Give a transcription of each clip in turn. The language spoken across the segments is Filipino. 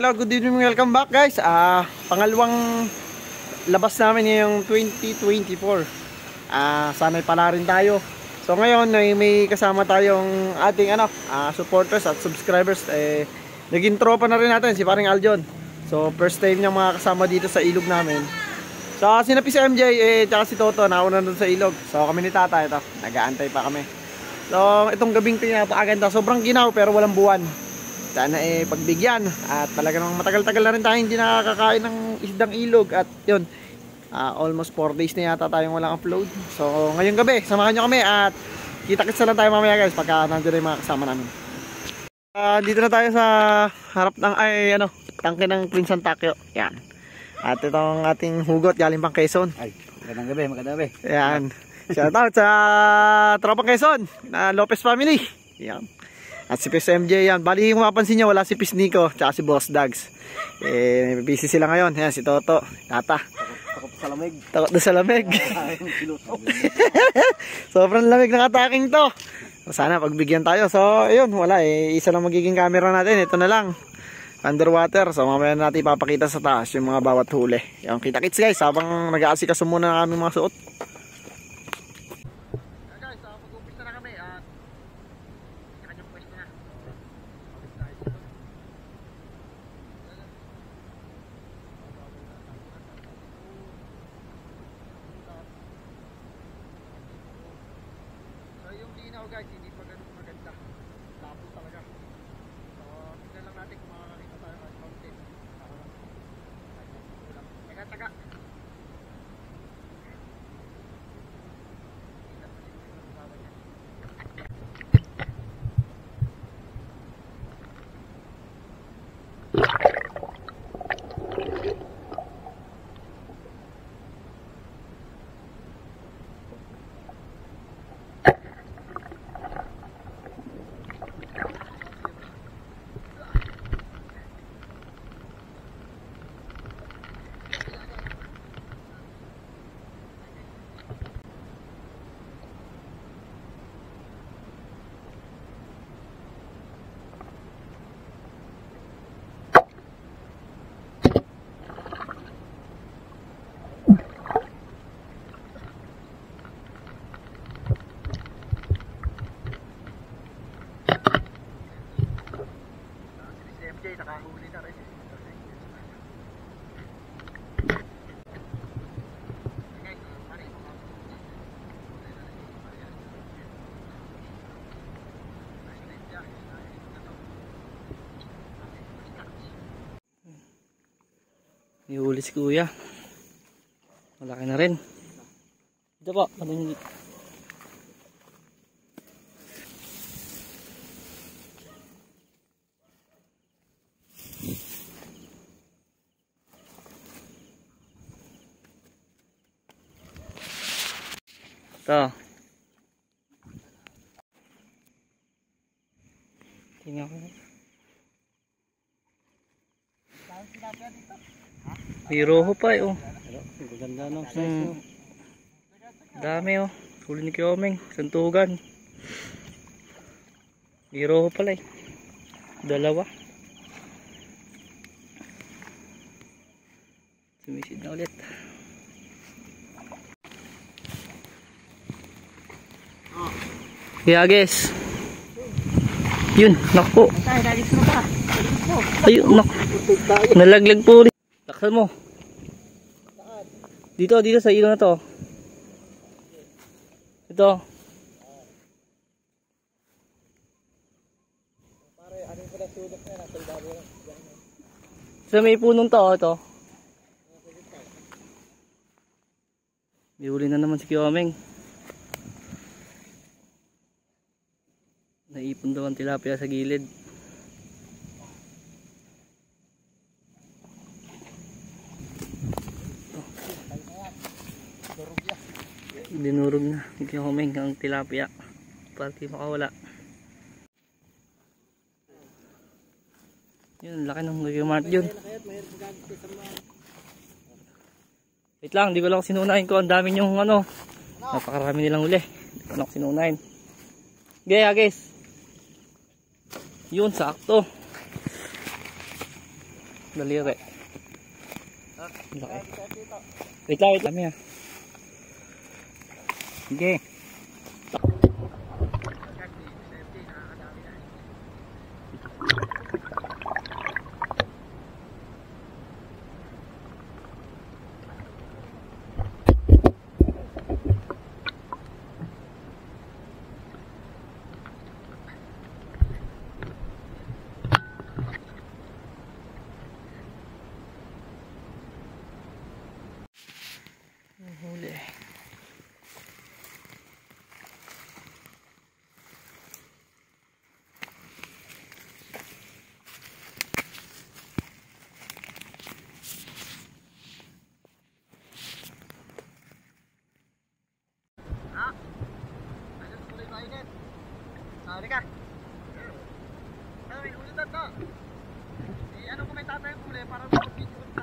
hello, good evening, welcome back guys. Pangalawang labas namin ngayong 2024. Sana'y pala rin tayo. So ngayon may kasama tayong ating supporters at subscribers. Naging tropa na rin natin si paring Aljon. So first time niyang mga kasama dito sa ilog namin. So sinapi si MJ tsaka si Toto nauna doon sa ilog. So kami ni Tata ito, nag-aantay pa kami. So itong gabing pinapakaganda, sobrang ginaw pero walang buwan. Sana pagbigyan at talaga namang matagal-tagal na rin tayo hindi nakakakain ng isdang ilog at yun, almost 4 days na yata tayong walang upload. So ngayong gabi samahan nyo kami at kita-kits na lang tayo mamaya guys pagka nandiyo yung mga kasama namin. Dito na tayo sa harap ng tangke ng Prinsan Takyo. Yan. At itong ating hugot galing pang Quezon. Ay, magandang gabi. Yan. Shout out sa tropang Quezon na Lopez family. Yan. At si Pis MJ yan. Bali kung mapansin nyo wala si Pis Nico tsaka si Boss Dags. Busy sila ngayon. Yan si Toto, Tata. Takot sa lamig. Takot na sa lamig. Sobrang lamig ng ataking to. Sana pagbigyan tayo. So ayun, wala isa lang magiging camera natin. Ito na lang. Underwater. So mamaya natin ipapakita sa taas yung mga bawat huli. Yung kita-kits guys habang nag-aasikaso muna ng aming mga suot. Guys, hindi pa ganun maganda. Labo talaga. So, tignan lang natin kung makakakita tayo at mountain. Taga-taga. Nakahuli na rin. Ihuli si kuya. Malaki na rin. Ito po, anong ito. Tingnan ko. May roho pa ganda no size. Dami huli ni Kyomeng, santugan. May roho pala dalawa. Sumisid na ulit. Kaya guys, yun, naku. Ayun, naku. Nalaglag po ulit. Taksan mo. Dito sa ilong na to. Ito. Sa may punong to, ito. May huli na naman si Kyomeng. Naipon daw ang tilapia sa gilid. Dinurog na ni Kyomeng ang tilapia para di makawala. Yun, laki ng Gagimart yun. Wait lang, di ko lang sinunahin ko. Ang dami yung napakarami nilang uli. Di ko lang sinunahin. Gaya guys. Yun, sakto. Daliri. Laki. Wait lang, kami ah. Sige. Huli. Sorry ka. Ano, may ulit na to. Ano kung may tatayang huli para mag-picture na.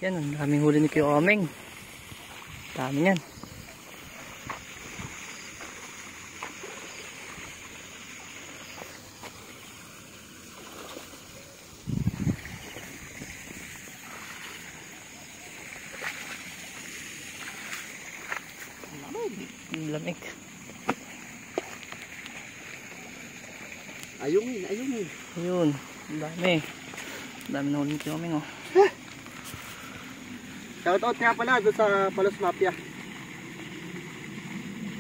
Yan, ang daming huli ni Kuya Omeng. Dami yan. Ang lamig. Ayungin, ayungin. Ayun, ang dami. Ang dami na huli ni Kuya Omeng, oh. Shoutout nga pala doon sa Palos Mafia.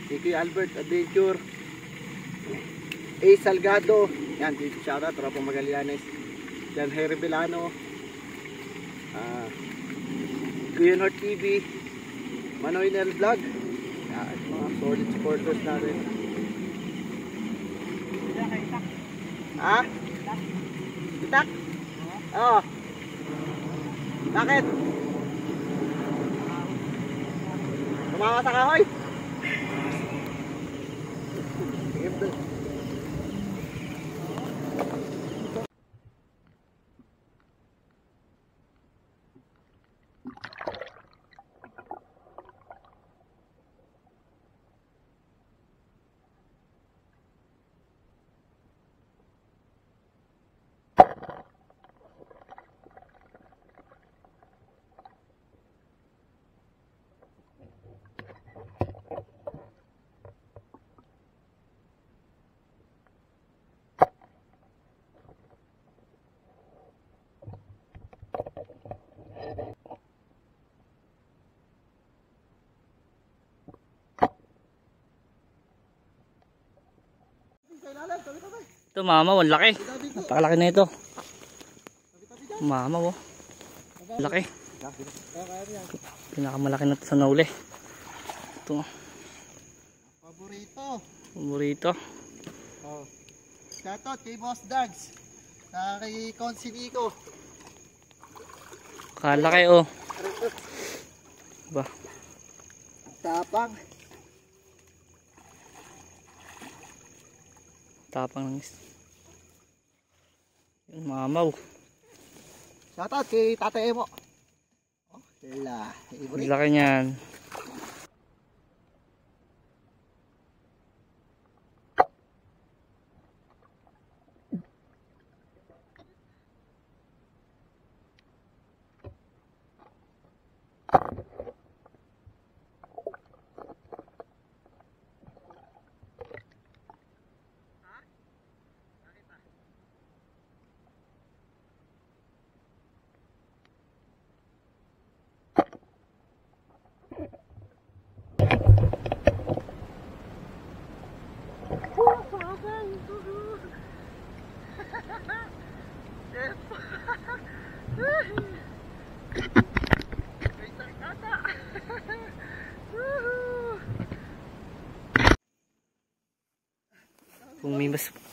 Si Kuya Albert Adventure, A. Salgado, yan, dito shoutout, Tropang Magallanes, Jan Harry Belano, Kuya North TV, Manoy Nel Vlog, yan, mga solid supporters natin. Ha? Itak? Oo. Bakit? Tumawa sa kahoy? Ito mama, ang laki. Napakalaki na ito. Mama, oh. Laki. Pinakamalaki na ito sa nauli. Ito. Paborito. Paborito. Oh. Shoutout kay Boss Dags. Sa kay Consinico. Kalaki, oh. Ba. Tapang. Tapang ng yun, mamaw. Shoutout kay Tatay Emo. Oh, sila. Ang laki niyan.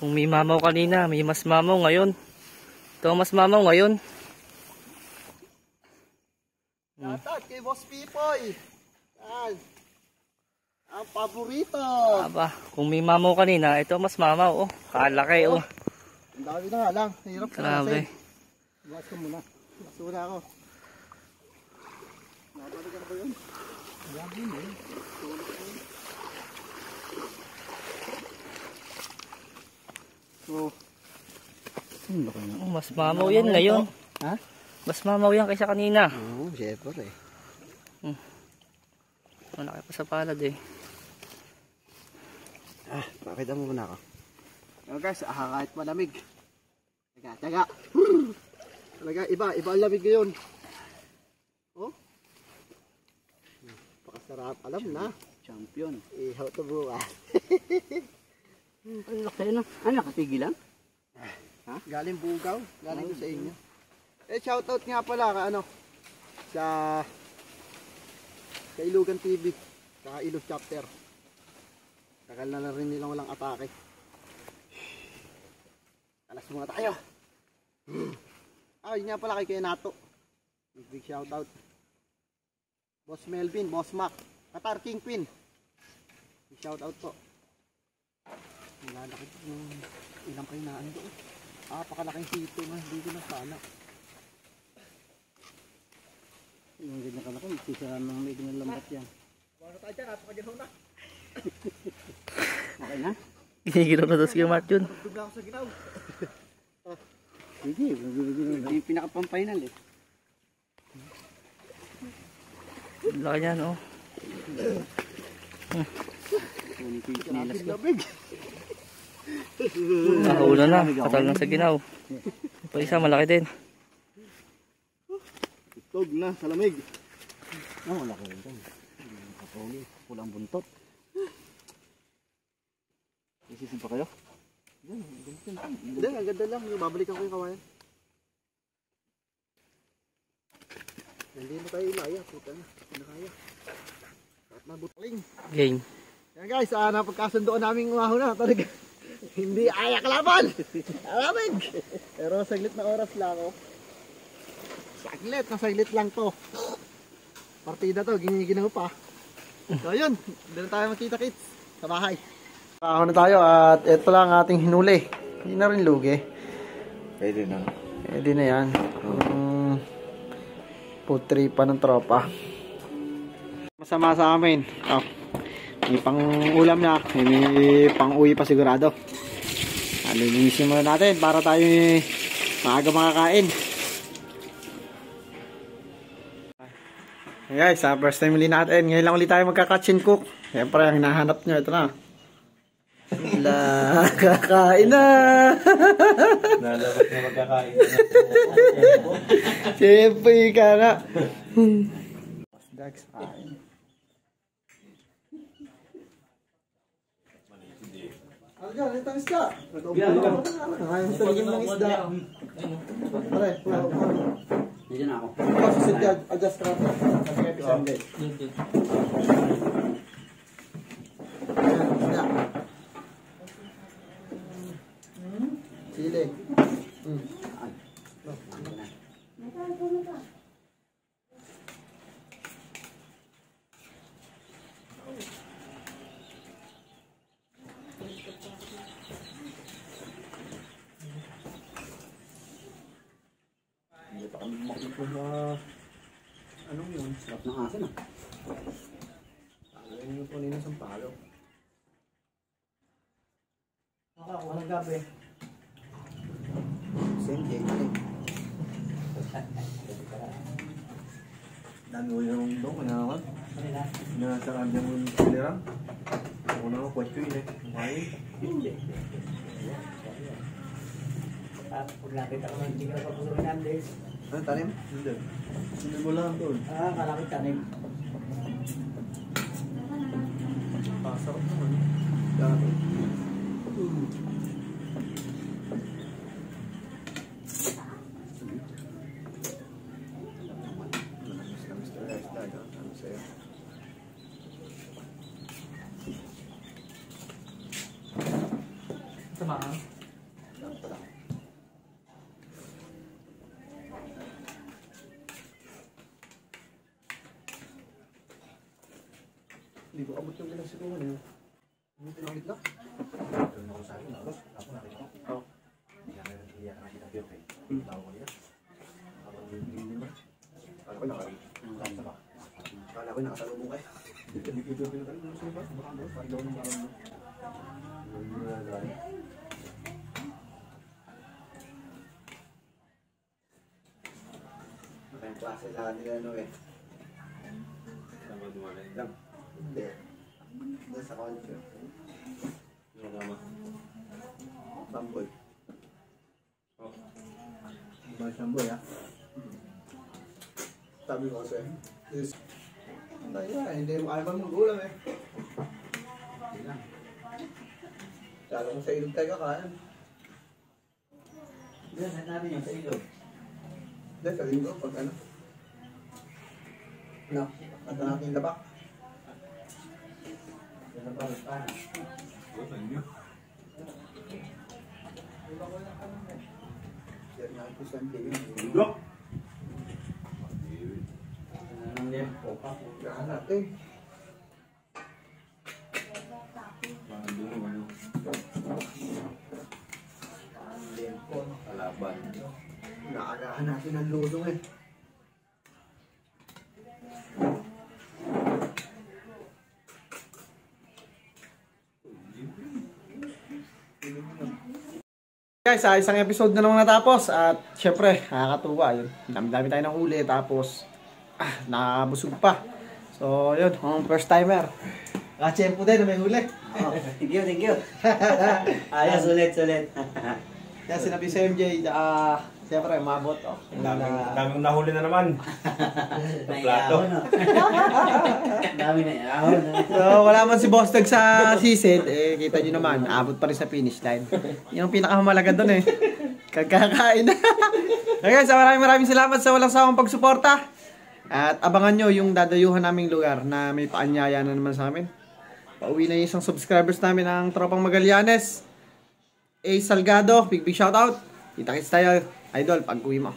Kung may mamaw kanina, may mas mamaw ngayon. Ito mas mamaw ngayon. Shoutout kay Boss Pipoy. Yan. Ang paborito. Aba, kung may mamaw kanina, ito mas mamaw. Oh, kalaki. Oh. Ang dami na nga lang. Hirap na Grabe. Bukas ko muna. Bukas muna ako. Nabalik ka ba yun? Grabe yun eh. Tulog ko yun. So, Mas mamaw yan ngayon. ha? Mas mamaw yan kaysa kanina. Oo, syempre eh. Malaki pa sa palad eh. Pakita mo muna ako. So guys, kahit malamig. Taga. Talaga, iba ang lamig ngayon. Oh. Pakasarap, alam na. Champion. Ihaw to bukas. Ang laki na. Ano, nakatigil lang? Ha? Galing Bugaw, galing ko sa inyo. Shoutout nga pala ka sa Ilugan TV, sa Ilog Chapter. Tagal na rin nilang walang atake. Alas muna tayo. Yun nga pala kay Nato. Big shoutout. Boss Melvin, Boss Mac, Qatar Kingpin. Big shoutout po. Nilalaki yung ilang kayo na doon. Pakalaking sito na, hindi ko na sana. Yung ganyan ka na ko, magsisaraan ng medyo ng lambat yan. Baka tayo dyan, napakaginaw na. Okay na? Ginigilaw na daw si Mart yun. Dugla ako sa ginaw. Hindi, yung pinaka-final eh. Laki niyan oh. Nilas ko. Labig. Nakauna na, katal na sa ginaw. Pa isa malaki din. Tug na sa lamig. Wala ko rin dyan. Kapuli, pulang buntot. Isisip pa kayo? Hindi, ang ganda lang. Babalikan ko yung kawayan. Hindi mo tayo ilaya. Puta na. Hindi na kaya. At mabutling. Game. Yan guys, napagkasundoan namin umaho na. Talaga. Hindi ayak laban. Alamig. Pero saglit na oras lang ako. Saglit lang to. Partida to, giniginaw pa. So yun, doon tayo makita-kits sa bahay. Ako na tayo at ito lang ating hinuli. Hindi na rin lugi. Pwede na. Pwede na yan. Putri pa ng tropa. Masama sa amin. May pang ulam na. May pang uwi pa sigurado. Lilinisin muna natin para tayo maaga makakain. Hey guys, first time ulit natin. Ngayon lang ulit tayo magka-catch and cook. Siyempre, ang hinahanap nyo, ito na. Kakain na! Nalabas na magkakain. Siyempre ka na. Dags, kain. Alga, ito ang isda. Nakain sa ligim ng isda. Pare, Diyan ako. susit ka, adjust ka. Kasi kayo pisangge. Sili. Anong yun? Sarap ng asin ah. Ano yung kunin ng sampalo? Walang gabi. Same day. Dami ko yung dong, kanya nasa kanya mo yung silirang. Ako na ako, kwestiyo yun eh. Okay. Pag lapit ako ng chicken sa puso ng days. Ano tanim? Hindi. Hindi mo lang doon. Kalapit tanim. Sarap naman. Dami. Samahan. Hindi ko abot yung pinagsitungan yun. Hindi pinakit na. Ito ako sa akin, nalos. Ako nakita ko. Oo. Iyak na kita Pio kay. Tawag ko niya. Habang hindi ba? Kala ko nakita ba? Kala ko nakasalubong kayo. Hindi ko pinatalo mo sa iba. Baka doon, parang daw nung parang doon. Ang klase sa nila ano eh. Sama dumalay lang. Hindi. Doon sa culture. Yung nama. Bambol. Oh. Iba siyang boy, ha? Sabi ko kasi. Hindi mo kaya magulang eh. Hindi lang. Lalo kung sa ilog tayo kakain. Diyan, saan natin yung sa ilog? Hindi, sa linggo pag ano. No, at ang aking labak. Yan ang parang paano. Oh, sa inyo. Yan nga ito sa MPM. Dok! Ang lempo pa. Gahan natin. Parang doon naman yung Lempo. kalaban. Naagahan natin ang lulong eh. Guys, isang episode na lang natapos at syempre, nakakatuwa yun. Dami-dami tayo ng huli tapos nakabusog pa. So, yun, first timer. Kachempo din na may huli. Oh, thank you, thank you. Ayos, sulit. Kaya sinabi sa MJ, siyempre, mabot. Oh. Daming nahuli na naman. Plato. Dami na ahon. So, wala man si Boss Tag sa sisid, eh, kita nyo naman, abot pa rin sa finish line. Yung pinakamahalaga dun eh. Kagkakain. Okay, so maraming salamat sa walang sawang pagsuporta. At abangan nyo yung dadayuhan naming lugar na may paanyaya na naman sa amin. Pauwi na yung isang subscribers namin ng Tropang Magallanes. A. Salgado, big shoutout. Kita-kits tayo, idol, pag uwi mo.